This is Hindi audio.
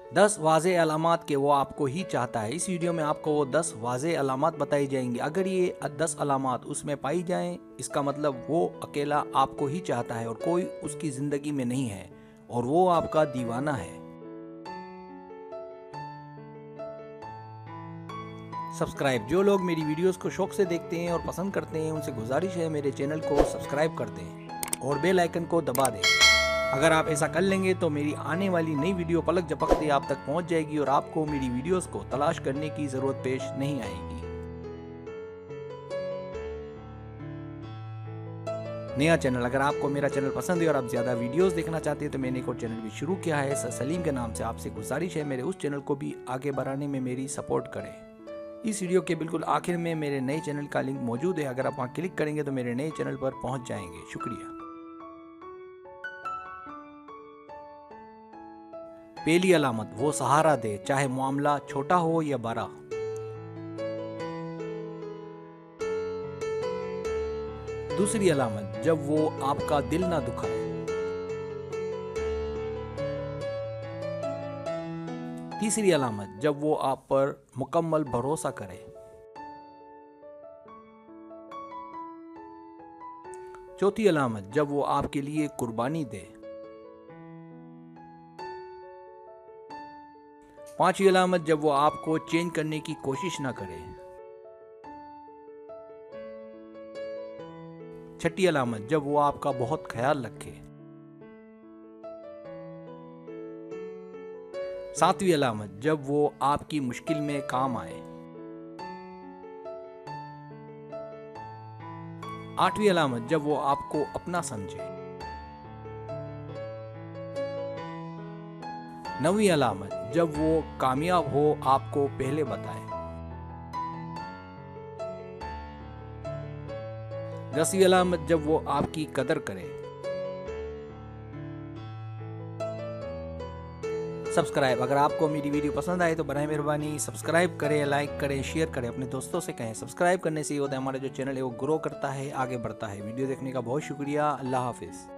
10 वाज़ेह अलामात के वो आपको ही चाहता है। इस वीडियो में आपको वो 10 वाज़ेह अलामात बताई जाएंगी। अगर ये 10 अलामात उसमें पाई जाएं, इसका मतलब वो अकेला आपको ही चाहता है और कोई उसकी ज़िंदगी में नहीं है और वो आपका दीवाना है। सब्सक्राइब, जो लोग मेरी वीडियोस को शौक से देखते हैं और पसंद करते हैं उनसे गुजारिश है मेरे चैनल को सब्सक्राइब कर दें और बेल आइकन को दबा दें। अगर आप ऐसा कर लेंगे तो मेरी आने वाली नई वीडियो पलक झपकते आप तक पहुंच जाएगी और आपको मेरी वीडियोस को तलाश करने की ज़रूरत पेश नहीं आएगी। नया चैनल, अगर आपको मेरा चैनल पसंद है और आप ज़्यादा वीडियोस देखना चाहते हैं तो मैंने एक और चैनल भी शुरू किया है सलीम के नाम से। आपसे गुजारिश है मेरे उस चैनल को भी आगे बढ़ाने में मेरी सपोर्ट करें। इस वीडियो के बिल्कुल आखिर में मेरे नए चैनल का लिंक मौजूद है, अगर आप वहां क्लिक करेंगे तो मेरे नए चैनल पर पहुंच जाएंगे। शुक्रिया। पहली अलामत, वो सहारा दे चाहे मामला छोटा हो या बड़ा। दूसरी अलामत, जब वो आपका दिल ना दुखाए। तीसरी अलामत, जब वो आप पर मुकम्मल भरोसा करे। चौथी अलामत, जब वो आपके लिए कुर्बानी दे। पांचवी अलामत, जब वो आपको चेंज करने की कोशिश ना करे। छठी अलामत, जब वो आपका बहुत ख्याल रखे। सातवीं अलामत, जब वो आपकी मुश्किल में काम आए। आठवीं अलामत, जब वो आपको अपना समझे। नवीं अलामत, जब वो कामयाब हो आपको पहले बताए। 10वीं अलामत, जब वो आपकी कदर करे। सब्सक्राइब, अगर आपको मेरी वीडियो पसंद आए तो बराए मेहरबानी सब्सक्राइब करें, लाइक करें, शेयर करें, अपने दोस्तों से कहें। सब्सक्राइब करने से ये होता है हमारा जो चैनल है वो ग्रो करता है, आगे बढ़ता है। वीडियो देखने का बहुत शुक्रिया। अल्लाह हाफिज़।